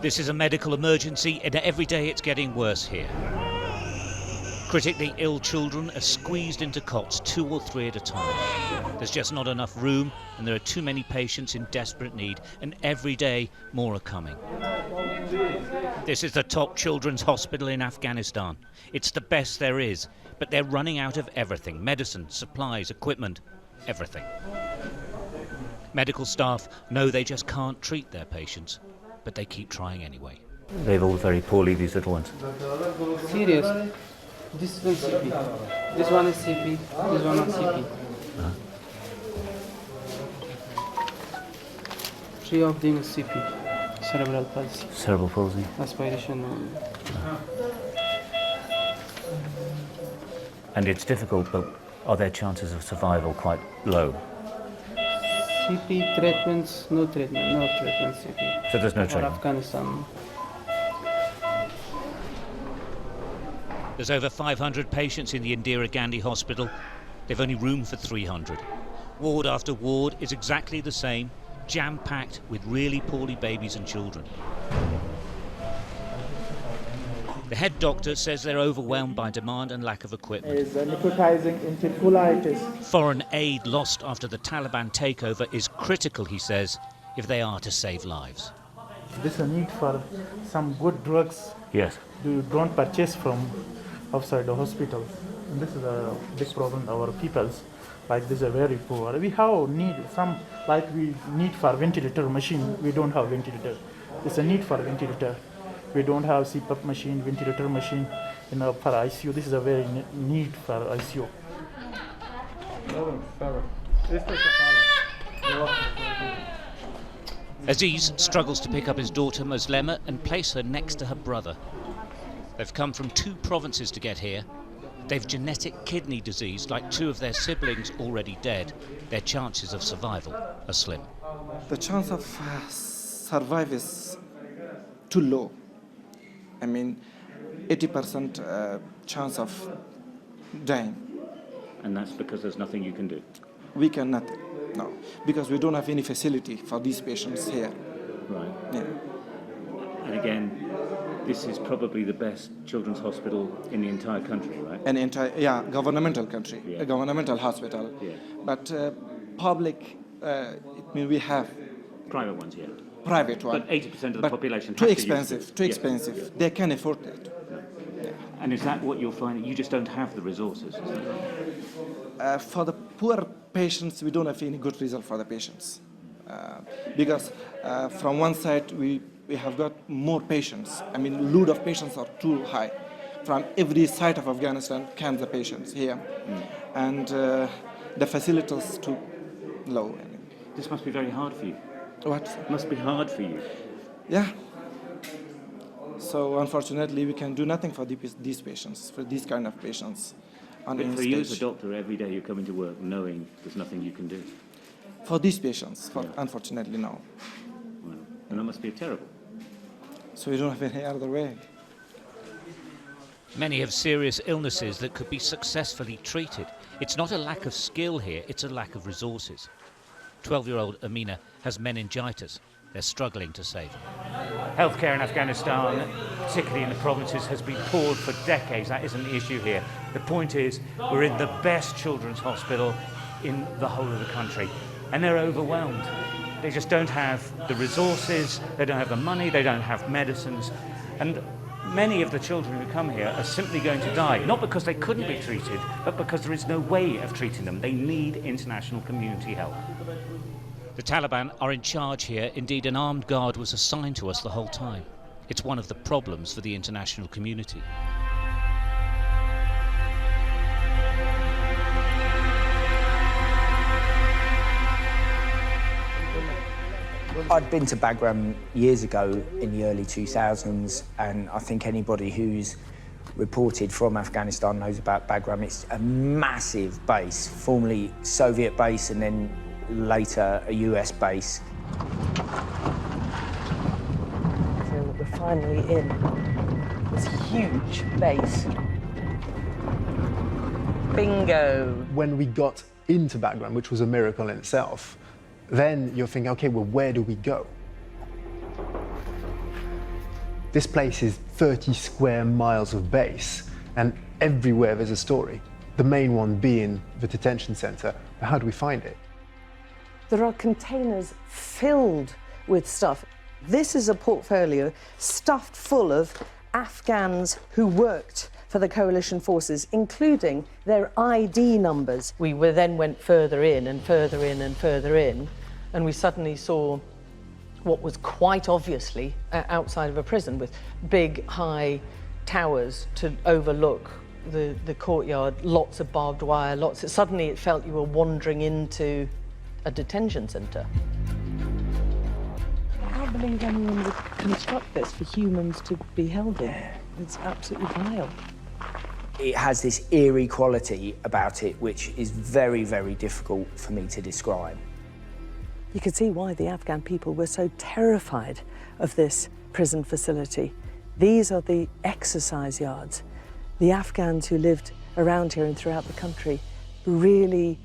This is a medical emergency, and every day it's getting worse here. Critically ill children are squeezed into cots 2 or 3 at a time. There's just not enough room, and there are too many patients in desperate need, and every day more are coming. This is the top children's hospital in Afghanistan. It's the best there is, but they're running out of everything: medicine, supplies, equipment, everything. Medical staff know they just can't treat their patients, but they keep trying anyway. They're all very poorly, these little ones. Serious. This one CP. This one is CP. This one is CP. Three of them is CP. Cerebral palsy. Cerebral palsy. Aspiration. And it's difficult, but are their chances of survival quite low? CP treatments, no treatment CP. So there's no For treatment? Afghanistan. There's over 500 patients in the Indira Gandhi hospital. They've only room for 300. Ward after ward is exactly the same, jam-packed with really poorly babies and children. The head doctor says they're overwhelmed by demand and lack of equipment. Is necrotizing encephalitis. Foreign aid lost after the Taliban takeover is critical, he says, if they are to save lives. There's a need for some good drugs. Yes. You don't purchase from outside the hospital. And this is a big problem. Our peoples, like this, are very poor. We have need some, like we need for ventilator machine. We don't have ventilator. There's a need for ventilator. We don't have CPAP machine, ventilator machine, for ICU. This is a very need for ICU. Aziz struggles to pick up his daughter Moslema and place her next to her brother. They've come from 2 provinces to get here. They've genetic kidney disease like 2 of their siblings already dead. Their chances of survival are slim. The chance of survival is too low. I mean, 80% chance of dying. And that's because there's nothing you can do? We cannot, no, because we don't have any facility for these patients here. Right. Yeah. And again, this is probably the best children's hospital in the entire country, right? An entire, yeah, governmental country, Yeah. a governmental hospital. Yeah. But public, we have Private ones, yeah. private one. But 80% of the But population too have to use expensive, it. too Yeah. expensive. They can't afford it. And is that what you're finding? You just don't have the resources, is that right? For the poor patients, we don't have any good result for the patients. Because from one side, we have got more patients. I mean, load of patients are too high. From every side of Afghanistan comes the patients here. And the facilities too low. I mean. This must be very hard for you. What? It must be hard for you. Yeah. So unfortunately, we can do nothing for these patients, for these kind of patients. On But any for you as a stage. doctor, every day you're coming to work knowing there's nothing you can do. For these patients, unfortunately, no. Well, and that must be terrible. So we don't have any other way. Many have serious illnesses that could be successfully treated. It's not a lack of skill here, it's a lack of resources. 12-year-old Amina has meningitis. They're struggling to save her. Healthcare in Afghanistan, particularly in the provinces, has been poor for decades. That isn't the issue here. The point is, we're in the best children's hospital in the whole of the country, and they're overwhelmed. They just don't have the resources, they don't have the money, they don't have medicines, and many of the children who come here are simply going to die, not because they couldn't be treated, but because there is no way of treating them. They need international community help. The Taliban are in charge here. Indeed, an armed guard was assigned to us the whole time. It's one of the problems for the international community. I'd been to Bagram years ago in the early 2000s, and I think anybody who's reported from Afghanistan knows about Bagram. It's a massive base, formerly Soviet base and then later a US base. So we're finally in this huge base. Bingo! When we got into Bagram, which was a miracle in itself, then you're thinking, okay, well, where do we go? This place is 30 square miles of base, and everywhere there's a story. The main one being the detention center. But how do we find it? There are containers filled with stuff. This is a portfolio stuffed full of Afghans who worked for the coalition forces, including their ID numbers. We then went further in and further in and further in, and we suddenly saw what was quite obviously outside of a prison, with big, high towers to overlook the courtyard, lots of barbed wire, suddenly it felt you were wandering into a detention centre. I can't believe anyone would construct this for humans to be held in. It's absolutely vile. It has this eerie quality about it, which is very, very difficult for me to describe. You could see why the Afghan people were so terrified of this prison facility. These are the exercise yards. The Afghans who lived around here and throughout the country really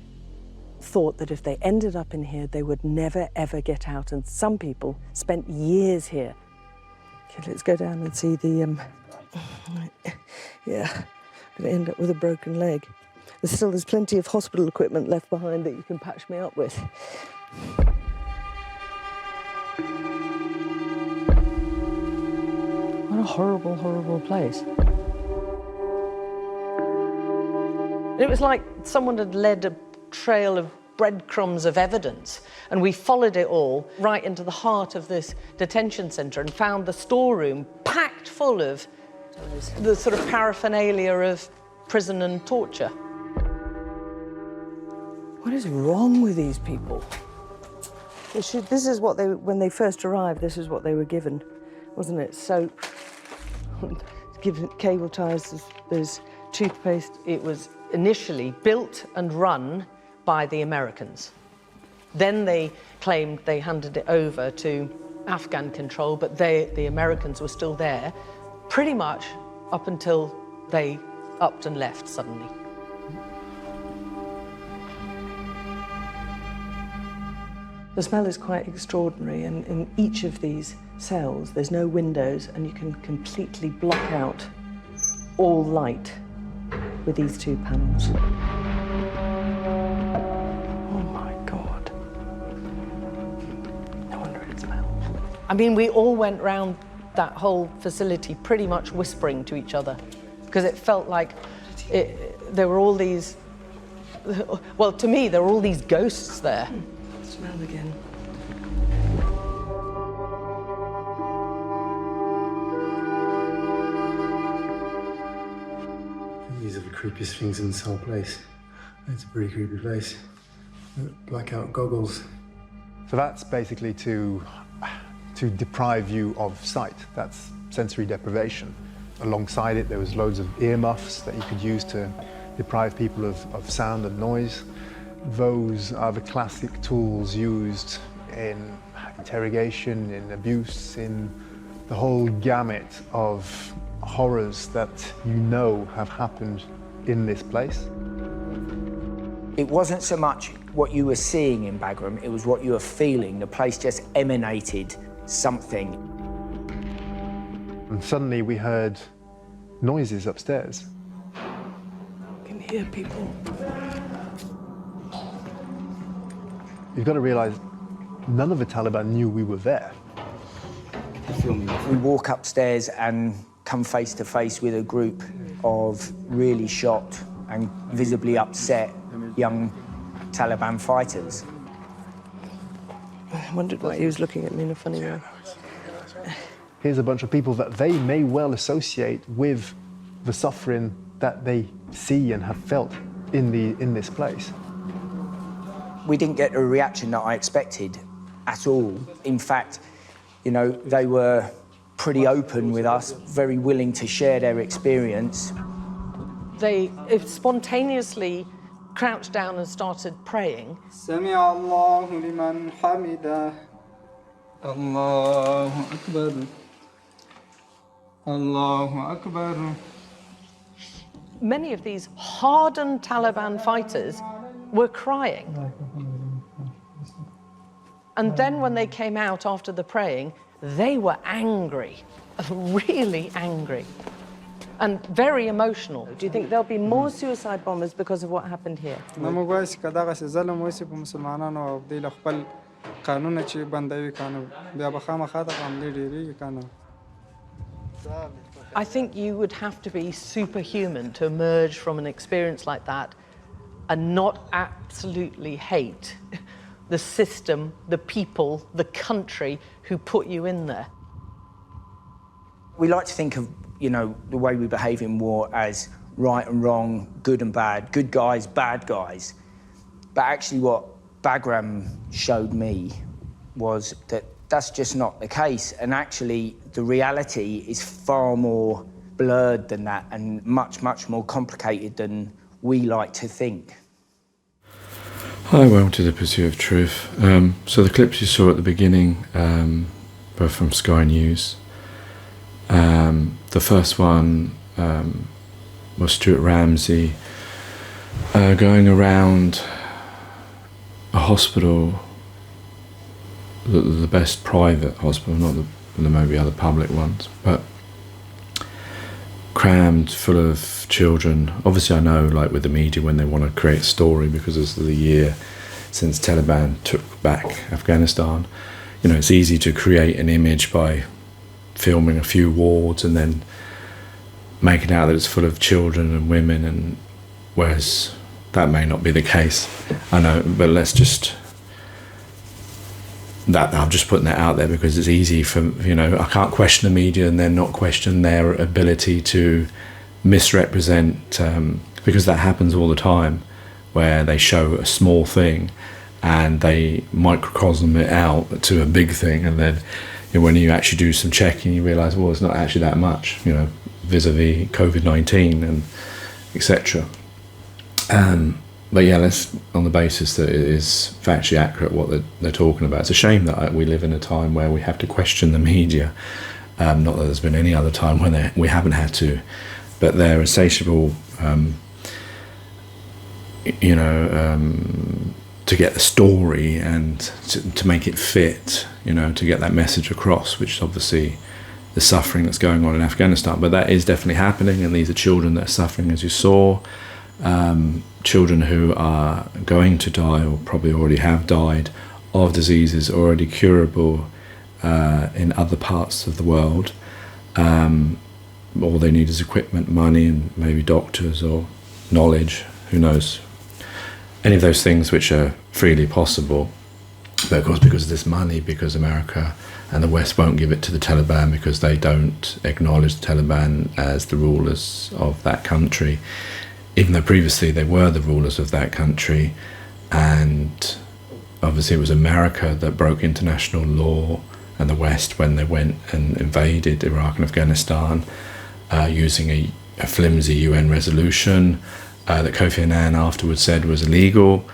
thought that if they ended up in here, they would never, ever get out. And some people spent years here. Okay, let's go down and see the, yeah, I'm gonna end up with a broken leg. There's plenty of hospital equipment left behind that you can patch me up with. What a horrible, horrible place. It was like someone had led a trail of breadcrumbs of evidence, and we followed it all right into the heart of this detention centre and found the storeroom packed full of the sort of paraphernalia of prison and torture. What is wrong with these people? This is what they, when they first arrived, this is what they were given, wasn't it? Soap, given cable ties, there's toothpaste. It was initially built and run by the Americans. Then they claimed they handed it over to Afghan control, but the Americans were still there pretty much up until they upped and left suddenly. The smell is quite extraordinary, and in each of these cells there's no windows, and you can completely block out all light with these two panels. Oh my God. No wonder it smells. I mean, we all went round that whole facility pretty much whispering to each other, because it felt like there were all these, well, to me, there were all these ghosts there. Smell again. These are the creepiest things in this whole place. It's a pretty creepy place. Blackout goggles. So that's basically to deprive you of sight. That's sensory deprivation. Alongside it, there was loads of earmuffs that you could use to deprive people of sound and noise. Those are the classic tools used in interrogation, in abuse, in the whole gamut of horrors that you know have happened in this place. It wasn't so much what you were seeing in Bagram, it was what you were feeling. The place just emanated something. And suddenly we heard noises upstairs. I can hear people. You've got to realize none of the Taliban knew we were there. We walk upstairs and come face to face with a group of really shocked and visibly upset young Taliban fighters. I wondered why he was looking at me in a funny way. Here's a bunch of people that they may well associate with the suffering that they see and have felt in this place. We didn't get a reaction that I expected at all. In fact, you know, they were pretty open with us, very willing to share their experience. They spontaneously crouched down and started praying. Sami Allahu liman hamida. Allahu Akbar. Allahu Akbar. Many of these hardened Taliban fighters were crying. And then when they came out after the praying, they were angry. really angry and very emotional. Do you think there'll be more suicide bombers because of what happened here? I think you would have to be superhuman to emerge from an experience like that and not absolutely hate the system, the people, the country who put you in there. We like to think of, you know, the way we behave in war as right and wrong, good and bad, good guys, bad guys. But actually what Bagram showed me was that that's just not the case. And actually the reality is far more blurred than that and much, much more complicated than we like to think. Hi, welcome to The Pursuit of Truth. So the clips you saw at the beginning were from Sky News. The first one was Stuart Ramsey going around a hospital, the best private hospital, not there may be other public ones, but crammed full of children. Obviously I know, like with the media, when they want to create a story because it's the year since Taliban took back Afghanistan, you know, it's easy to create an image by filming a few wards and then making out that it's full of children and women, and whereas that may not be the case. I know, but let's just, that I'm just putting that out there because it's easy for, you know, I can't question the media and then not question their ability to misrepresent, because that happens all the time, where they show a small thing and they microcosm it out to a big thing, and then, you know, when you actually do some checking, you realise, well, it's not actually that much, you know, vis-a-vis COVID-19 and etc. But yeah, let's, on the basis that it is factually accurate what they're talking about. It's a shame that we live in a time where we have to question the media. Not that there's been any other time when we haven't had to, but they're insatiable, you know, to get the story and to make it fit, you know, to get that message across, which is obviously the suffering that's going on in Afghanistan. But that is definitely happening, and these are children that are suffering, as you saw. Children who are going to die, or probably already have died, of diseases already curable in other parts of the world. All they need is equipment, money, and maybe doctors or knowledge, who knows. Any of those things which are freely possible. But of course, because of this money, because America and the West won't give it to the Taliban because they don't acknowledge the Taliban as the rulers of that country, even though previously they were the rulers of that country. And obviously it was America that broke international law and the West when they went and invaded Iraq and Afghanistan using a flimsy UN resolution that Kofi Annan afterwards said was illegal.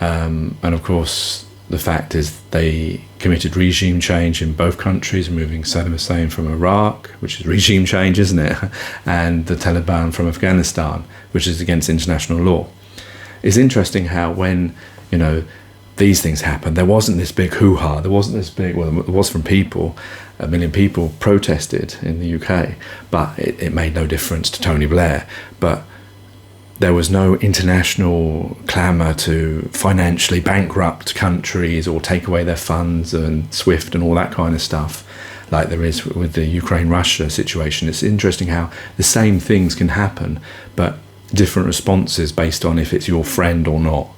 And of course the fact is they committed regime change in both countries, moving Saddam Hussein from Iraq, which is regime change, isn't it? And the Taliban from Afghanistan, which is against international law. It's interesting how when, you know, these things happened, there wasn't this big hoo-ha, there wasn't this big, well, it was from people, 1 million people protested in the UK, but it made no difference to Tony Blair. But there was no international clamour to financially bankrupt countries or take away their funds and SWIFT and all that kind of stuff like there is with the Ukraine-Russia situation. It's interesting how the same things can happen, but different responses based on if it's your friend or not,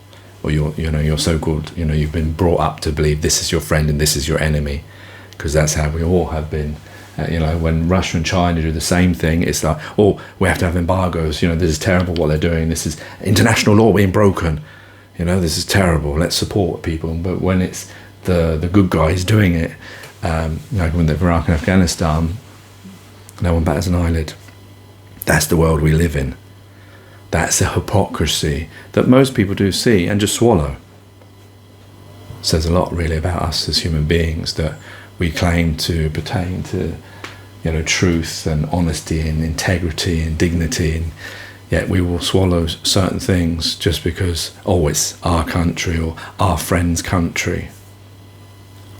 or your so-called, you've been brought up to believe this is your friend and this is your enemy, because that's how we all have been. When Russia and China do the same thing, it's like, oh, we have to have embargoes, this is terrible what they're doing, this is international law being broken, this is terrible, let's support people. But when it's the good guys doing it, like when they're Iraq and Afghanistan, no one bats an eyelid. That's the world we live in. That's a hypocrisy that most people do see and just swallow. Says a lot really about us as human beings, that we claim to pertain to truth and honesty and integrity and dignity, and yet we will swallow certain things just because, it's our country or our friend's country.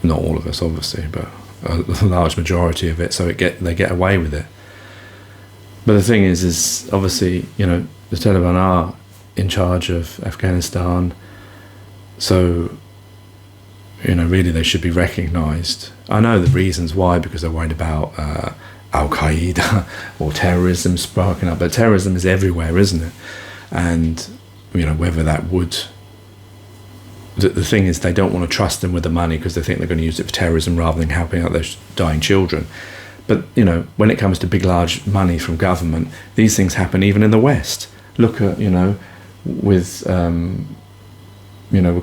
Not all of us, obviously, but a large majority of it, so they get away with it. But the thing is obviously, the Taliban are in charge of Afghanistan, so, really they should be recognised. I know the reasons why, because they're worried about Al-Qaeda or terrorism sparking up, but terrorism is everywhere, isn't it? And, whether that would... The thing is, they don't want to trust them with the money because they think they're going to use it for terrorism rather than helping out their dying children. But, when it comes to big, large money from government, these things happen even in the West. Look at, with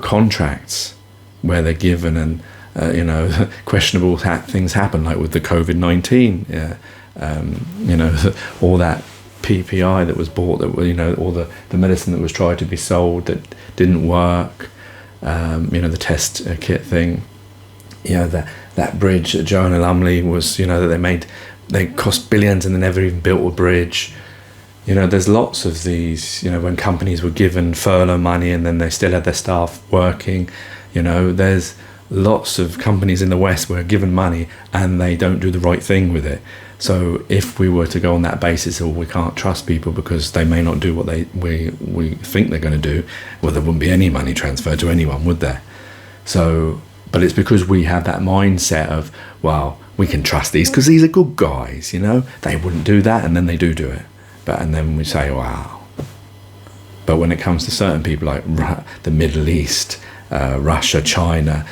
contracts where they're given and, questionable things happen, like with the COVID-19, all that PPI that was bought, that, all the medicine that was tried to be sold that didn't work, the test kit thing, that bridge at Joan and Lumley was, that they cost billions and they never even built a bridge. There's lots of these, when companies were given furlough money and then they still had their staff working, there's lots of companies in the West were given money and they don't do the right thing with it. So if we were to go on that basis, or we can't trust people because they may not do what we think they're going to do, well, there wouldn't be any money transferred to anyone, would there? So, but it's because we have that mindset of, well, we can trust these because these are good guys, they wouldn't do that, and then they do it. And then we say, wow. But when it comes to certain people like the Middle East, Russia, China,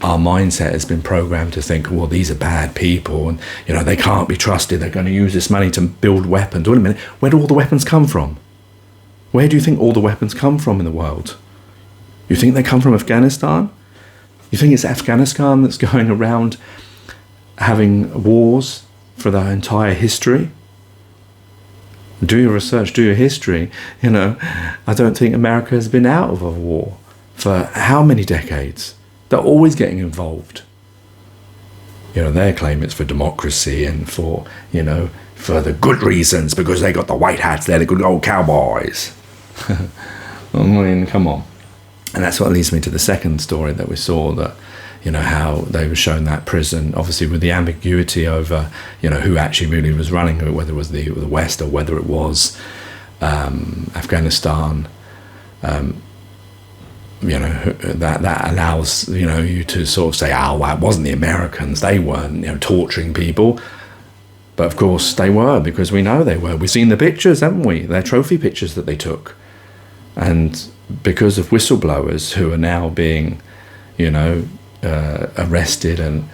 our mindset has been programmed to think, well, these are bad people and, they can't be trusted. They're going to use this money to build weapons. Wait a minute, where do all the weapons come from? Where do you think all the weapons come from in the world? You think they come from Afghanistan? You think it's Afghanistan that's going around having wars for their entire history? Do your research, do your history. I don't think America has been out of a war for how many decades? They're always getting involved. Their claim it's for democracy and for, for the good reasons, because they got the white hats, they're the good old cowboys. I mean, come on. And that's what leads me to the second story that we saw, that, how they were shown that prison, obviously with the ambiguity over, who actually really was running it, whether it was the West or whether it was Afghanistan. That allows, you to sort of say, well, it wasn't the Americans, they weren't, torturing people. But of course they were, because we know they were. We've seen the pictures, haven't we? They're trophy pictures that they took. And because of whistleblowers who are now being, arrested and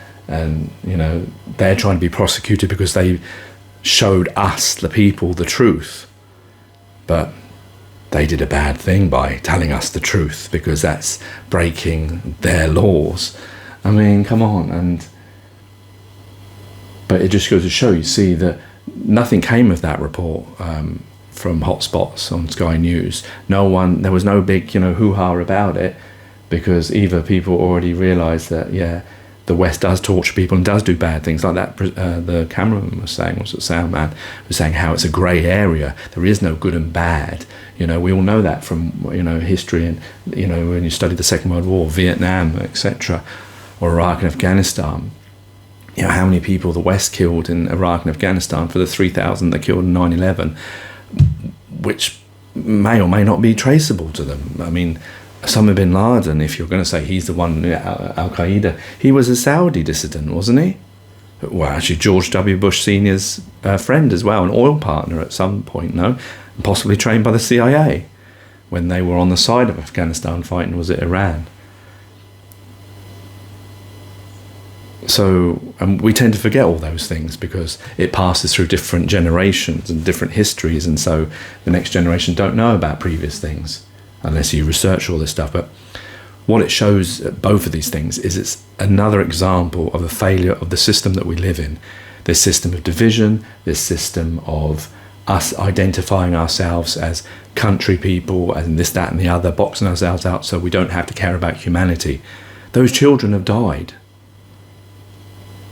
they're trying to be prosecuted because they showed us, the people, the truth. But they did a bad thing by telling us the truth, because that's breaking their laws. I mean, come on. But it just goes to show, you see, that nothing came of that report from hotspots on Sky News. There was no big, hoo-ha about it, because either people already realised that, the West does torture people and does do bad things, like that the cameraman was saying, was it sound man, was saying how it's a grey area. There is no good and bad. We all know that from, history and, when you study the Second World War, Vietnam, etc., or Iraq and Afghanistan. How many people the West killed in Iraq and Afghanistan for the 3,000 they killed in 9/11, which may or may not be traceable to them. I mean, Osama bin Laden, if you're going to say he's the one, Al-Qaeda, he was a Saudi dissident, wasn't he? Well, actually, George W. Bush Sr.'s friend as well, an oil partner at some point, no? Possibly trained by the CIA when they were on the side of Afghanistan fighting, was it Iran? So we tend to forget all those things because it passes through different generations and different histories, and so the next generation don't know about previous things unless you research all this stuff. But what it shows, both of these things, is it's another example of a failure of the system that we live in. This system of division, this system of us identifying ourselves as country people, and this, that and the other, boxing ourselves out so we don't have to care about humanity. Those children have died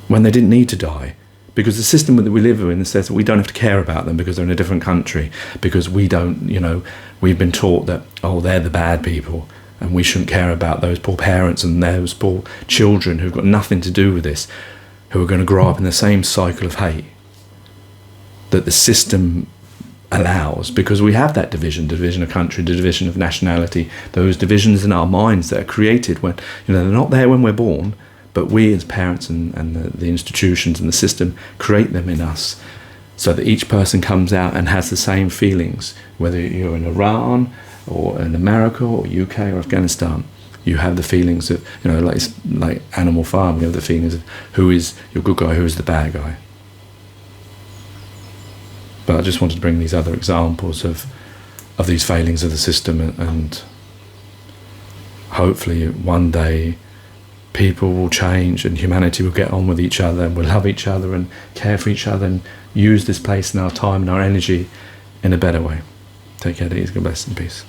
when they didn't need to die, because the system that we live in says that we don't have to care about them because they're in a different country, because we don't, we've been taught that, they're the bad people and we shouldn't care about those poor parents and those poor children who've got nothing to do with this, who are going to grow up in the same cycle of hate that the system allows, because we have that division of country, the division of nationality, those divisions in our minds that are created when, you know, they're not there when we're born, but we as parents and the institutions and the system create them in us, so that each person comes out and has the same feelings, whether you're in Iran or in America or UK or Afghanistan. You have the feelings of, you know, like Animal Farm, you have the feelings of who is your good guy, who is the bad guy. But I just wanted to bring these other examples of these failings of the system, and hopefully one day people will change and humanity will get on with each other and we'll love each other and care for each other and use this place and our time and our energy in a better way. Take care, ease, God bless, and peace.